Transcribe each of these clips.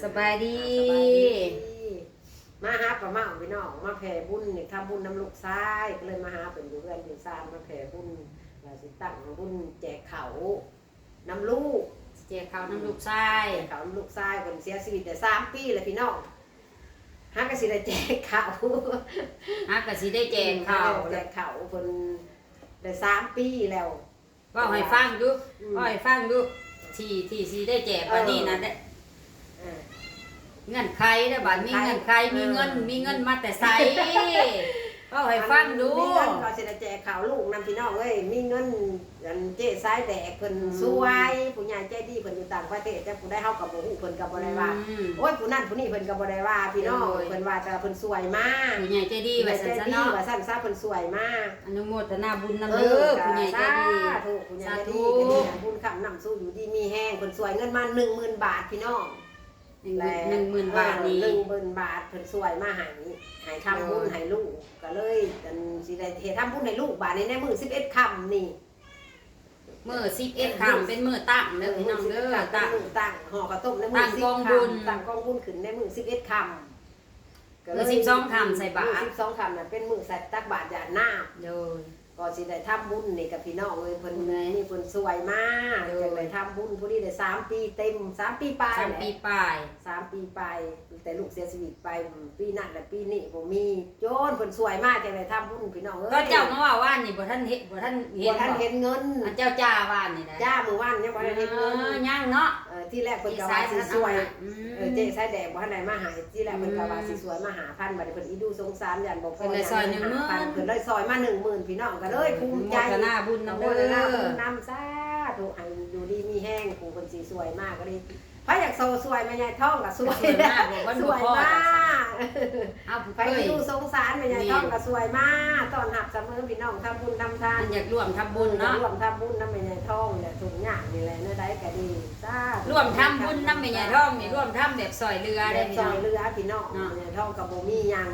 สบายดีมาหาป้าเมาพี่น้องมาแผ่บุญนี่ทำบุญน้ำลูกชายก็เลยมาหาเป็นอยู่เพื่อนอยู่ซ่านมาแผ่บุญว่าสิตั้งบุญแจกเขาน้ำลูก เจ๊เขาน้ำลูกชาย แจกเขาน้ำลูกชายคนเสียชีวิตแต่3 ปีเลยพี่น้องหากสิได้แจกเขา ฮักก็สิได้แจกเขา แจกเขาคนได้3 ปีแล้ว ว่าให้ฟังดูว่าให้ฟังดูที่สิได้แจกวันนี้นะได้เงินใครได้บัดมีเงินใครมีเงินมาแต่ไสว่าให้ฟังดู มีเงินก็สิได้แจกเขาลูกนำพี่น้องเอ้ยมีเงินอันเจ๊สายแดกเพิ่นสวยผู้ใหญ่ใจดีเพิ่นอยู่ต่างประเทศแต่ผู้ได้เฮากับบ่ฮู้เพิ่นก็บ่ได้ว่าโอ้ยผู้นั้นผู้นี้เพิ่นก็บ่ได้ว่าพี่น้องเพิ่นว่าแต่เพิ่นสวยมาก ผู้ใหญ่ใจดีว่าซั่นซะเนาะ ว่าซั่นซะเพิ่นสวยมาก อนุโมทนาบุญนำเด้อผู้ใหญ่ใจดี ถูกผู้ใหญ่ใจดีก็ดีบุญคำนำสู้อยู่ดีมีแห้งเพิ่นสวยเงินมา 10,000 บาทพี่น้อง 10,000 บาทนี่ 10,000 บาทเพิ่นสวยมาให้ทำบุญให้ลูกก็เลยกันสิได้เฮ็ดทำบุญให้ลูกบาดนี้ในมื้อ11 ค่ำนี่ มื้อ11ค่ำเป็นมื้อตั้งเด้อพี่น้องเด้อตั้งห่อกระต้มในมื้อ10 ตั้งกองบุญ ตั้งกองบุญขึ้นในมื้อ11 ค่ำ มื้อ12ค่ำใส่บาตร 12 ค่ำน่ะเป็นมื้อใส่ตักบาตรหยาดน้ำ โดยก็สิได้ทำบุญนี่กับพี่น้องเอ้ยเพิ่นนี่เพิ่นสวยมากจังได้ทำบุญผู้นี้ได้3 ปีเต็ม3 ปีปลาย 3 ปีปลาย 3 ปีปลายแต่ลูกเสียชีวิตไปปีนั้นและปีนี้บ่มีโจนเพิ่นสวยมากจังได้ทำบุญพี่น้องเอ้ย ก็เจ้ามาว่าว่านนี่บ่ทันเห็นบ่ทันเห็น บ่ทันเห็นเงิน เจ้าจ้าว่านนี่นะ จ้ามื้อวานยังบ่ทันเห็นเงิน ยังเนาะ ที่แรกเพิ่นก็ว่าสิสวยเจ๊สายแดงบ่ทันได้มาหาที่แรกเพิ่นก็ว่าสิสวยมาหาพันบัดนี้เพิ่นอีดูสงสารยันบ่พอเพิ่นเลยซอยมา 10,000พี่น้องก็เลยภูมิใจ โมทนาบุญนำเด้อ น้ำซาถูกให้อยู่ดีมีแห้งผู้คนสีสวยมากก็เลยพระอยากโซสวยแม่ใหญ่ท้องก็สวยมากสวยมากไปดูสงสารแม่ใหญ่ท้องก็สวยมากตอนหับเสมอพี่น้องทำบุญทำทาน อยากร่วมทำบุญเนาะ ร่วมทำบุญน้ำแม่ใหญ่ท้องเนี่ยถุงหยางนี่แหละเนื้อได้ก็ดีซา ร่วมทำบุญนำแม่ใหญ่ท้องนี่ร่วมทำแบบซอยเรือได้พี่ ซ น้ อ อง ยเรือพี่น้องแม่ใหญ่ท้องกับโบมี่ยัง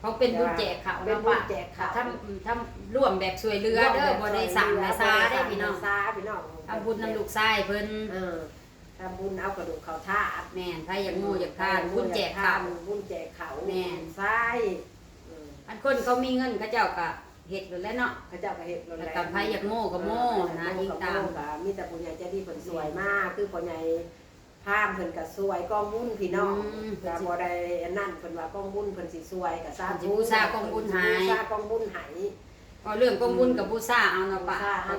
เขาเป็นบุญแจกเขา เป็นบุญแจกเขา ทำร่วมแบบช่วยเรือเด้อบ่ได้สั่งได้ซาได้พี่น้อง ซาพี่น้อง ทำบุญนำลูกชายเพิ่น ทำบุญเอากระดูกเขาทาด แม่นไผอยากโง่อยากทานบุญแจกเขา บุญแจกเขา แม่น ใช่ อันคนเขามีเงินเขาเจ้าก็เฮ็ดอยู่แล้วเนาะ พระเจ้าก็เฮ็ด แล้วก็ไผอยากโง่ก็โง่นะยิงตาม มีแต่ผู้ใหญ่ใจดีเพิ่นสวยมากคือผู้ใหญ่พามเพิ่นก็สวยกองบุญพี่น้องก็บ่ได้อันนั้นเพิ่นว่ากองบุญเพิ่นสิสวยก็สาธุบูชากองบุญให้ ก็เรื่องกองบุญกับบูชาเอาเนาะป่ะเขา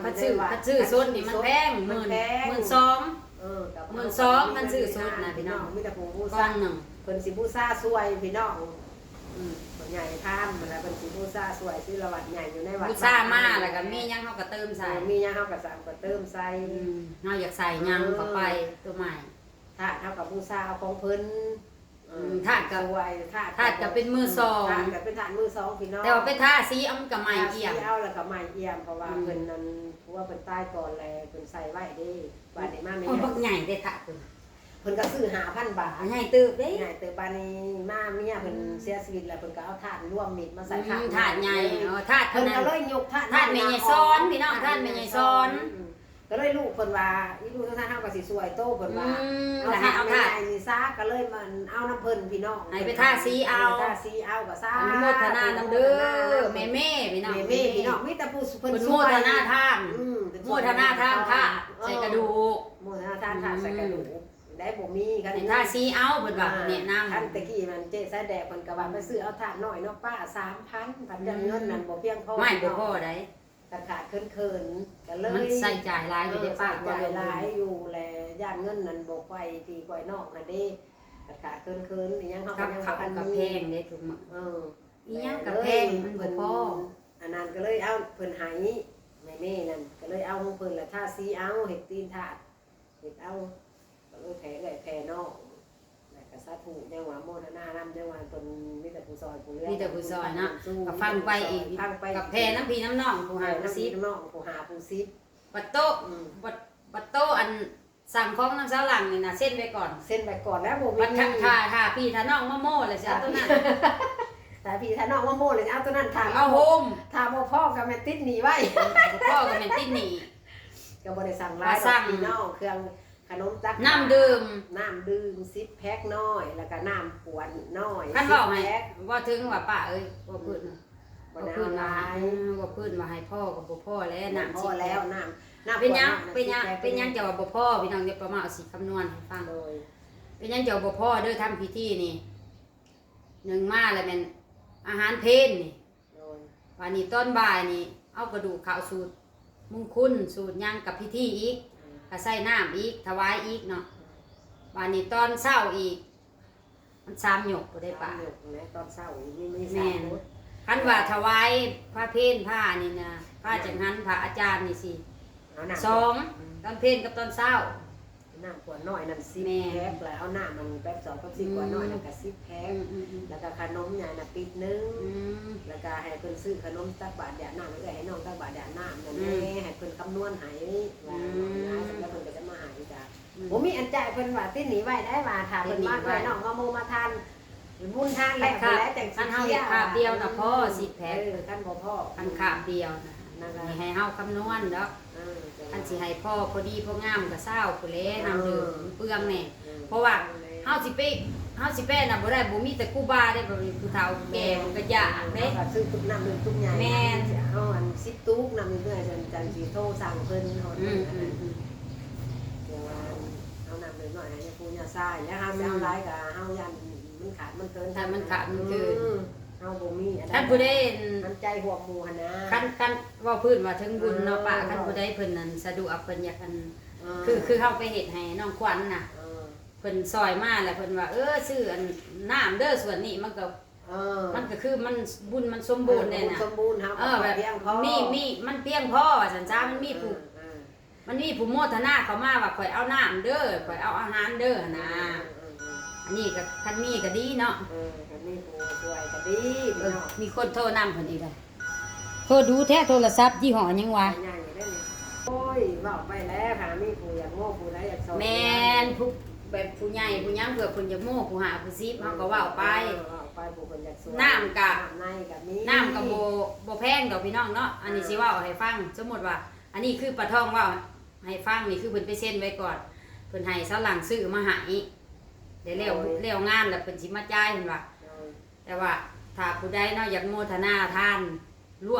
ซื้อสดนี่มันแพง12,000 12,000มันซื้อสดนะพี่น้อง มีแต่ผู้บู ก้อ ชาน หนึ่ง เพิ่นสิบูชาสวยพี่น้องผู้ใหญ่พามแล้วเพิ่นสิบูชาสวยชื่อละวัดใหญ่อยู่ในวัด บูชามาแล้วก็มีหยังเฮาก็เติมใส่ มีหยังเฮาก็สามก็เติมใส่ เฮาอยากใส่หยังเข้าไปตัวใหม่ ถ้าเฮากับบูชาเอาของเพิ่น ถาดก็ สวยถาด ก็เป็นมือสอง ถาดก็เป็นถาดมือสองพี่น้อง แต่ว่าไปทาสีเอามันก็ใหม่เอี่ยม เอาแล้วก็ใหม่เอี่ยมเพราะว่าเพิ่นนั้นเพราะว่าเพิ่นตายก่อนแล้วเพิ่นใส่ไว้เด้บาดนี้มาแม่ โอ้บักใหญ่ได้ถาดเพิ่น เพิ่นก็ซื้อ5,000 บาท ใหญ่ตึกเด้ ใหญ่แต่บาดนี้มาเมียเพิ่นเสียชีวิตแล้วเพิ่นก็เอาถาดร่วมมิตรมาใส่ ถาดใหญ่ถาด เพิ่ เท่าน นั้น ก็เลยยกถาด ถาดแม่ใหญ่ซ้อนพี่น้องถาดแม่ใหญ่ซ้อน ก็เลยลูกเพิ่นว่าอีลูกท่านเฮาก็สิสวยโตเพิ่นว่า แล้วให้เอาถาด ไอ้นี่ซาก็เลยมันเอาน้ำเพิ่นพี่น้อง ให้ไปทาสีเอา ทาสีเอาก็ซา อนุโมทนานำเด้อแม่พี่น้อง แม่พี่น้องมีแต่ผู้เพิ่น เพิ่น ส โม วย ทนาทาน โมทนาทานค่ะใส่กระดูก โมทนาทานค่ะใส่กระดูกได้บ่มีกัน ในท่าซีเอาเพิ่นว่าแนะนำ คันตะกี้มันเจ๊สายแดกเพิ่นก็ว่าไปซื้อเอาถาดน้อยเนาะป้า 3,000 พันจังเงินนั่นบ่เพียงพอ ไม่บ่พอได้ ขาดเคินๆก็เลย มันใส่จ่ายหลายอยู่ได้ป้า ใส่จ่ายหลายอยู่แลย่านเงินนั่นบ่ไปที่ก่อยนอกนั่นเด้ขาดเคินๆอีหยังเฮา กับ ยัง ข้าว พัน กับแพงเด้ทุกมื้ออีหยังกับแพงมันบ่พอ อันนั้นก็เลยเอาเพิ่นให้แม่นั่นก็เลยเอาของเพิ่นละท่าสีเอาเฮ็ดตีนถาดเฮ็ดเอาก็เลยแผ่เลยแผ่นอกแล้วก็สาธุยังว่าโมทนานำยังว่าเพิ่นมีแต่ผู้ซอยผู้เรือ มีแต่ผู้ซอยเนาะก็ฟังไปอีกกับแพน้ำพี่น้ำน้องผู้หาผู้ซี น้องผู้หาผู้ซิบ บัดโตบัดโตอันสั่งของน้ำสาวหลังนี่น่ะเส้นไว้ก่อน เส้นไปก่อนแล้วบ่มี บัดถ้าพี่ถ้าน้องมาโม่เลยสิเอาตัวนั้น แต่พี่ถ้าน้องว่าโมเลยเอาตัวนั้นถาม เอาโฮม ถามว่าพ่อกับแม่ติดหนีไว้ พ่อก็แม่นติดหนี้ ก็บ่ได้สั่งลายพี่น้องเครื่อง ขนมตัก น้ำดื่ม 10 แพ็คน้อยแล้วก็น้ำขวดน้อย คันบอกให้ 10 แพ็ค ว่าถึงว่าป้าเอ้ยว่าพื้น บ่ ว่า ได้ พื้น เอาห มา ลาย ว่าพื้นมาให้พ่อกับบ่พ่อแล้วน้ำ พ สิ อแล้วน้ำ เป็นยัง ขวด เป็นยัง 10แพ็ค เป็นยังจะว่าบ่พ่อพี่น้องเดี๋ยวประมาณเอาสิคำนวณให้ฟัง โดย เป็นยังจะว่าบ่พ่อเด้อทำพิธีนี่หนึ่งมาแล้วแม่นอาหารเพลนนี่ โดย วันนี้ต้นบ่ายนี่เอากระดูกข้าวสูตรมุงคุณสูตรยังกับพิธีอีกก็ใส่น้ำอีกถวายอีกเนาะวันนี้ตอนเช้าอีก มัน3หยกบ่ได้ป่ะ หยกนะตอนเช้านี่ไม่ แม่ สาม น มื้อ คันว่าถวายพระเพลผ้านี่นะพระจังหันพระอาจารย์นี่สิ เอาน้ำ สองตอนเพลกับตอนเช้า น้ำขวดน้อยนั่น10 แม่ แพ็คแล้วเอาน้ำมันแป๊บ2กับ10ขวดน้อยนั่นก็10แพ็คแล้วก็ขนมใหญ่น่ะปิดนึง แล้วก็ให้เพิ่นซื้อขนมตักบาตรแดดน้ำแล้วก็ให้น้องตักบาตรแดดน้ำนั่นแหละให้เพิ่นคำนวณให้ว่าแล้วเพิ่นก็จะมาให้จ้ะบ่มีอันจ่ายเพิ่นว่าติหนีไว้ได้ว่าถ้าเพิ่นมาเพิ่นน้องมาโมมาทานบุญทานแล้วแล้วจัง คันเฮาเฮ็ดคาบเดียวน่ะพ่อ10แพ็ค คันบ่พ่อ คันคาบเดียวนะ นั่นแหละ นี่ให้เฮาคำนวณเด้อคันสิให้พ่อพอดีพองามก็เช้าผู้แลน้ำดื่มเปลืองแน่เพราะว่าเฮาสิไปน่ะบ่ได้บ่มีแต่กูบาได้บ่มีผู้เฒ่าแก่มันก็ยากเด้ ซื้อตุ๊กน้ำดื่มตุ๊กใหญ่ แม่น เอาอัน10ตุ๊กน้ำดื่มเพื่อจันสิโทรสั่งเพิ่นเฮาเดี๋ยวว่าเอาน้ำดื่มหน่อยให้ปู่ย่าซ่าแล้วเฮาสิเอาหลายก็เฮายันมันขาดมันเกิน ถ้ามันขาดมันเกิน เฮาบ่มีอัน ท่านผู้ใด น้ำใจหัวหมู่หั่นนะ คันเว้าพื้นว่าถึงบุญเนาะป้าคันผู้ใดเพิ่นนั้นสะดวกเพิ่นอยากอันคือเฮาไปเฮ็ดให้น้องขวัญน่ะเพิ่นซอยมาแล้วเพิ่นว่าซื้ออันน้ำเด้อส่วนนี้มันก็มันก็คือมันบุญมันสมบูรณ์แน่น่ะ สมบูรณ์เฮา แบบ เพียงพอ มีมันเพียงพอว่าซั่นจ้ามันมีผู้โมทนาเข้ามาว่าข่อยเอาน้ำเด้อข่อยเอาอาหารเด้อนะอันนี้ก็คันมีก็ดีเนาะ คันมีผู้ช่วยก็ดีเนาะ มีคนโทรนำเพิ่นอีกแล้วโทรดูแท้โทรศัพท์ยี่ห้อหยังวะ ใหญ่ได้นี่โอ้ยเว้าไปแล้วค่ะมีผู้อยากโง่ผู้ใดอยากสอน แม่นผู้แบบผู้ใหญ่ผู้หยังเผื่อเพิ่นจะโม้ผู้หาผู้ซิบเฮาก็เว้าไป ไปผู้คนอยากสอน น้ำกะ ในกับมี น้ำก็บ่แพงดอกพี่น้องเนาะอันนี้สิเว้าให้ฟังสมมุติว่า อันนี้คือปลาทองเว้าให้ฟังนี่คือเพิ่นไปเซ็นไว้ก่อนเพิ่นให้เสาหลังซื้อมาให้ได้แล้วงานแล้วเพิ่นสิมาจ่ายเพิ่นว่าแต่ว่าถ้าผู้ใดเนาะอยากโมทนาทานร่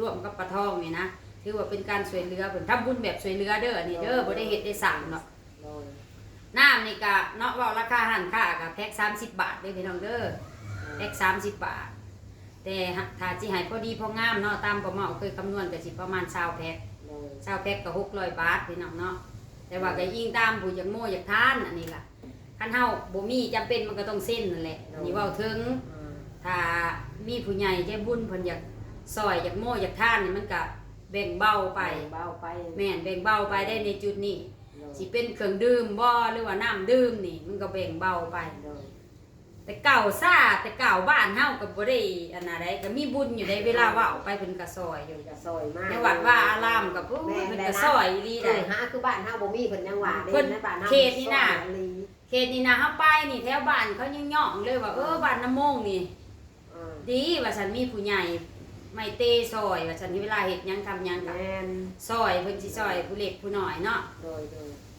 วมกับปลาทองนี่นะถือว่าเป็นการช่วยเหลือเพิ่นทำบุญแบบช่วยเหลือเด้ออันนี้เด้อบ่ได้เฮ็ดได้สั่งเนาะน้ำนี่ก็เนาะเว้าราคาหันค่าก็แพ็ค30 บาทเด้อพี่น้องเด้อแพ็ค30 บาทแต่ถ้าสิให้พอดีพองามเนาะตามประมาณเคยคำนวณก็สิประมาณ20แพ็ค20แพ็คก็600 บาทพี่น้องเนาะแต่ว่าก็ยิ่งตามผู้อยากโมอยากทานอันนี้ล่ะคันเฮาบ่มีจำเป็นมันก็ต้องเส้นนั่นแหละอันนี้เว้าถึงถ้ามีผู้ใหญ่ใจบุญเพิ่นอยากซอยอยากโมอยากทานนี่มันก็แบ่งเบาไป แม่นแบ่งเบาไปได้ในจุดนี้สิเป็นเครื่องดื่มบ่หรือว่าน้ำดื่มนี่มันก็แบ่งเบาไปแต่เก่าซ่าแต่เก่าบ้านเฮาก็บ่ได้อันน่ะได้ก็มีบุญอยู่ในเวลาเว้าไปเพิ่นก็ซอยอยู่ ซอยมาก ในวัดว่าอารามก็เพิ่นก็ซอยอีหลีได้ หาคือบ้านเฮาบ่มีเพิ่นยังว่าเด้ในบ้านเฮา เขตนี่นะเฮาไปนี่แถวบ้านเขายังย่องเลยว่าบ้านน้ำมงนี่ดีว่าฉันมีผู้ใหญ่ไม่เตซอยว่าฉันเวลาเฮ็ดหยังทำหยังก็ซอยเพิ่นสิซอยผู้เล็กผู้น้อยเนาะ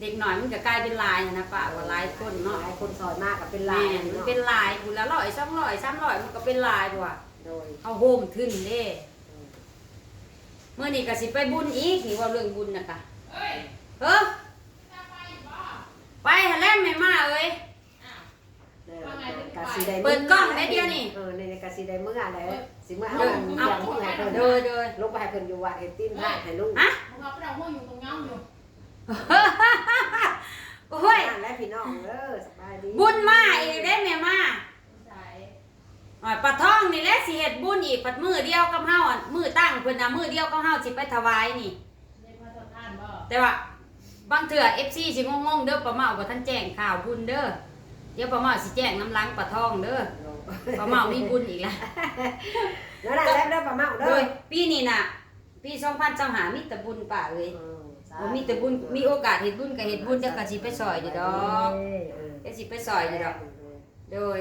เด็กน้อยมันก็กลายเป็นหลายนะป้าว่าหลายคนเนาะ หลายคนซอยมากก็เป็นหลาย มันเป็นหลายผู้ละ100 200 300มันก็เป็นหลายบ่ว่าเอาโฮมทึนเด้มื้อนี้ก็สิไปบุญอีกนี่ว่าเรื่องบุญน่ะกะไปหาแล่มแม่มาเอ้ยเปิดกล้องแม่เดียวนี่ในกะสิได้มื้ออะไรสิมื้อเอามื้อให้เพิ่น โดย ลงไปให้เพิ่นอยู่วัดเฮ็ดตีนพระให้ลูก ฮะ มึงเอาไปเอาหัวอยู่ตรงย่องอยู่ โอ้ย และพี่น้องสบายดี บุญมาอีกได้แม่มา ใส่ ปลาท่องนี่แหละสิเฮ็ดบุญอีกปัดมื้อเดียวกับเฮามื้อตั้งเพิ่นน่ะมื้อเดียวกับเฮาสิไปถวายนี่ เรียกมาทำทานบ่ แต่ว่าบางเทื่อ FC สิงงๆเด้อป้าเมาบ่ทันแจ้งข่าวบุญเด้อเดี๋ยวป้าเมาสิแจ้งน้ำล้างปลาท่องเด้อป้าเมามีบุญอีกแล้ว แล้วได้แล้วเด้อป้าเมา โด เด้อย ปีนี้น่ะปี2025มีแต่บุญป่าเอ้ยบ่มีแต่บุญมีโอกาสเฮ็ดบุญก็เฮ็ดบุญจักก็สิไปซอยอยู่ดอกจักสิไปซอยอยู่ดอกโดย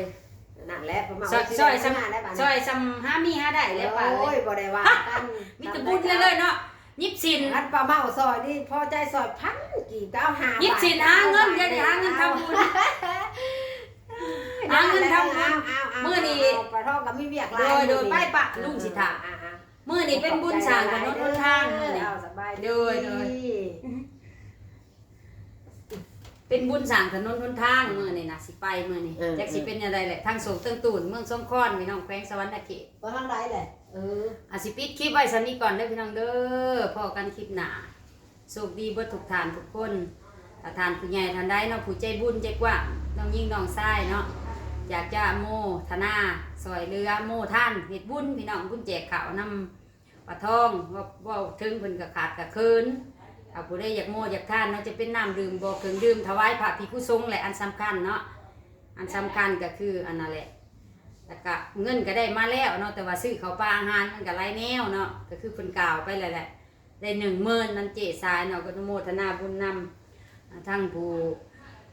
นั่นแหละป้าเมา ซอยซ้ำหามีหาได้แล้วป่า โอ้ เอ้ ย ย บ่ได้ว่ากัน มีแต่บุญเลยเนาะ ยิบสิน อันปลาเมาซอยนี่พอใจซอยพันกี่ก็เอาหา ยิบสินหาเงินเดี๋ยวนี้หาเงินทำบุญหาเงินทำบุญมื้อนี้ ปลาทองก็มีเวียกหลาย โดยไปปะลุงสิถามื้อนี้เป็นบุญสร้างถนนหนทางมื้อนี้ เอาสบาย โดยเป็นบุญสร้างถนนหนทางมื้อนี้นะสิไปมื้อนี้จักสิเป็นจังไดแหละทางสงเติงตูนเมืองสงขลาพี่น้องแขวงสวรรณเขต บ่ทางใดแหละอาสิปิดคลิปไว้สันนี้ก่อนเด้อพี่น้องเด้อพอกันคลิปหน้าโชคดีเบิดทุกท่านทุกคนถ้าท่านผู้ใหญ่ท่านใดเนาะผู้ใจบุญใจกว้างน้องยิ่งน้องชายเนาะอยากจะโมทนาซอยเรือโมท่านเฮ็ดบุญพี่น้องบุญแจกข้าวนำปลาทองว่าถึงเพิ่นก็ขาดก็เคินถ้าผู้ใดอยากโมอยากทานเนาะจะเป็นน้ำดื่มบ่เครื่องดื่มถวายพระภิกษุสงฆ์แหละอันสำคัญเนาะอันสำคัญก็คืออันนั้นแหละแล้วก็เงินก็ได้มาแล้วเนาะแต่ว่าซื้อข้าวปลาอาหารมันก็หลายแนวเนาะก็คือเพิ่นกล่าวไปแล้วแหละได้10,000นั่นเจสายเนาะก็อนุโมทนาบุญนำทั้งผู้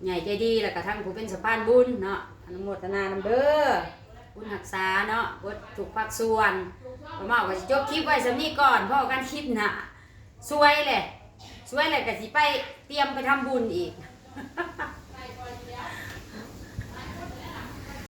ใหญ่ใจดีแล้วก็ทั้งผู้เป็นสะพานบุญเนาะอนุโมทนานำเด้อบุญรักษาเนาะบ่ถูกภาคส่วนประมาณว่าสิจบคลิปไว้สำนี้ก่อนเพราะกันคลิปหน้าสวยแหละก็สิไปเตรียมไปทำบุญอีก